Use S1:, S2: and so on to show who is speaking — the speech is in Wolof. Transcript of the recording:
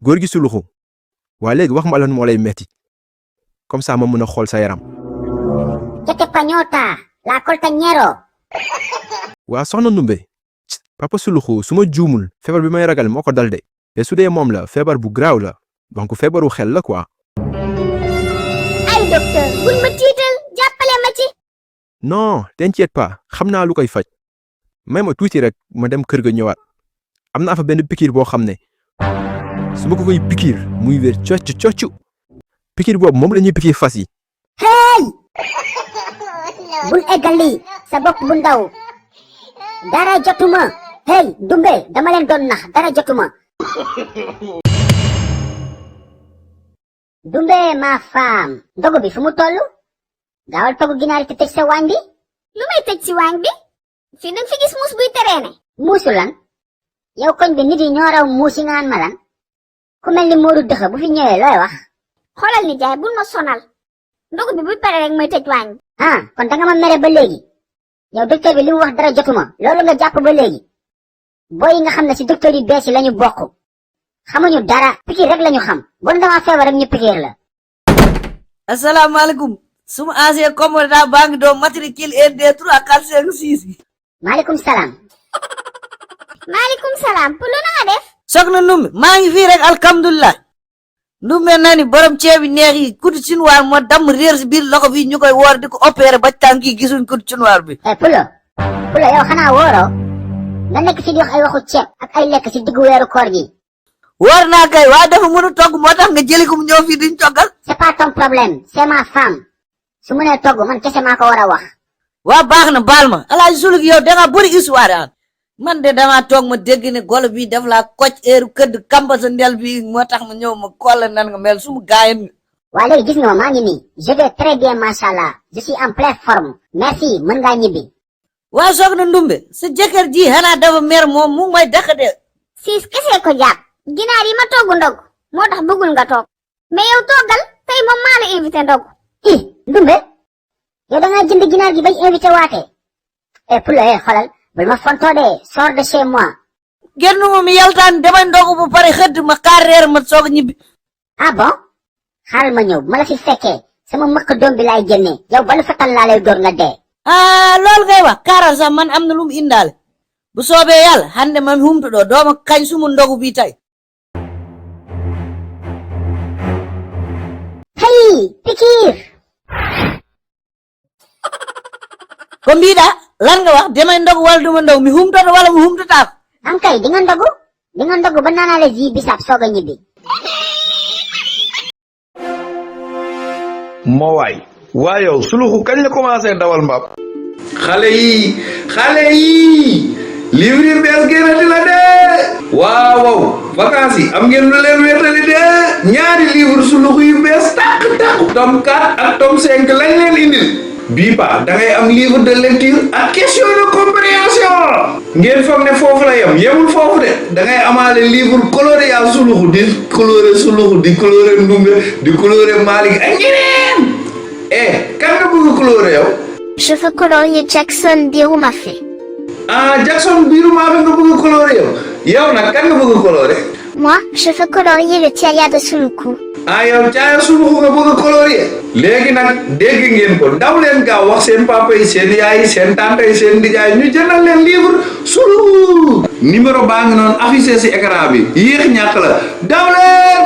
S1: góor gi suluxu waa léegi wax ma lan moo lay metti comme ça ma mën a xool sa yaram.
S2: ¿Qué te pañota? La coltañero.
S1: waa soxna Ndumbe papa suluxu su ma juumul feebar bi may ragal moo ko dal de te su dee moom la feebar bu graaw la donc feebaru xel la quoi.
S2: Ay docteur bul ma tiital jàppale ma ci.
S1: non t'inquiète pas xam naa lu koy faj may ma tuuti rek ma dem kër ga ñëwaat am naa fa benn pikiir boo xam ne su ma ko koy pikiir muy wér cocc pikiir boobu moom la ñuy pikiir fas yi.
S2: Hey! Bul eggali sa bopp bu ndaw dara jotuma. Hey Ndumbe dama leen doon nax dara jotuma. Ndumbe ma femme ndogu bi fu mu toll gaawal togg ginaar te tëj sa waañ bi.
S3: lu may tëj ci waañ bi fii dañ fi gis muus buy tereene.
S2: muusu lan yow koñ bi nit yi ñoo raw muus yi ngaan ma lan ku mel ni Moodu dëxa bu fi ñëwee looy wax.
S3: xoolal ni jaay bul ma sonal ndogu bi buy pare rek may tëj waañ bi.
S2: ah kon danga ma mere ba léegi yow docteur bi li mu wax dara jotuma loolu nga jàpp ba léegi booy yi nga xam ne ci docteur yu bees yi lañu bokk xamuñu dara pikiir rek lañu xam bon dama feebar rek ñu pikiir la.
S4: Assalamualaikum. Suma ancien commandant baa ngi doon matricule ND3 456.
S2: maaleykum salaam.
S3: maaleykum salaam Pulo na nga def.
S4: Soxna Ndumbe maa ngi fii rek alhamdulilah. Ndumbe na ni borom ceebi neex yi kudu chinois moo damm réer si biir loxo bi ñu koy woor di ko opéré ba tànk yi gisuñ kudu chinois bi.
S2: Pulo yow xanaa wóoroo nga nekk fi di wax ay waxu ceeb ak ay lekk ci diggu weeru koor gi.
S4: Woor naa kay waaye dafa mën a togg moo tax nga jëli ko mu ñëw fii duñ toggal.
S2: C'est pas ton problème c'est ma femme su mënee togg man kese maa ko war a wax.
S4: waa baax na baal ma alaaji suluk yow danga bëri histoire ah man de dama toog ma dégg ne golo bi daf laa koc heure këdd kamba sa ndel bi moo tax ma ñëw ma kolla nan nga mel su mu gaayen.
S2: waa léegi gis nga ma maa ngi nii je vais très bien machallah je suis en pleine forme merci mën ngaa ñibbi.
S4: waa Soxna Ndumbe sa jëkkër ji xanaa dafa mer moom mu may dàq de.
S3: siis kese ko jàpp ginaar yi ma togg ndog moo tax bëggul nga toog mais yow toggal tey moom maa la invité ndog.
S2: Ndumbe yow da ngaa jënd ginaar gi bañ invité waate Pulo xoolal bul ma fontoo de sors de chez moi.
S4: génn moom yaltaan damay ndogu bu pare xëdd ma xaar reer ma soog ñibbi.
S2: ah bon xaaral ma ñëw bu ma la fi fekkee sama mëkk doom bi laay génnee yow balu fetal laa lay door nga dee.
S4: ah loolu ngay wax kaaral sax man am na lu mu indaale bu soobee yàlla hande man humtuɗo dooma kañ sumu ndogu bi tay.
S2: hey pikiir.
S4: ko mbiɗa lan nga wax demay ndogu wala duma ndogu mi humtoto wala mi humtotako.
S2: am kay di nga ndogu ba naanaale ji bisaab soog a ñibbi.
S5: moo waay yow suluxu kañ la commencé dawal mbaam. xale yi livre yi bees génnati la de. waaw vacances yi am ngeen lu leen wéetali de ñaari livre suluxu yu bees tàq tome 4 ak tome 5 lañ leen indil. bii pa da ngay am livre de lecture ak question de compréhension. ngeen foog ne foofu la yemul foofu de da ngay amaale livre coloré yaa suluxu di coloré suluxu di coloré Ndumbe di coloré Malick ak ñeneen. kan nga bëgg coloré yow.
S3: Je veux colorier Jackson Birumafé.
S5: Jackson Birumafé nga bëgg coloré yow nag kan nga bëgg coloré.
S3: Moi, je veux colorier le Tiaya de Suluku.
S5: yow Tiaya Suluku nga bëgg coloré. léegi nag dégg ngeen ko daw leen gaaw wax seen papa yi seen yaay yi seen tante yi seen nijaay ñu jëndal leen livre Suluku. numéro baa ngi noonu affiché si écran bi yéex ñàkk la daw leen.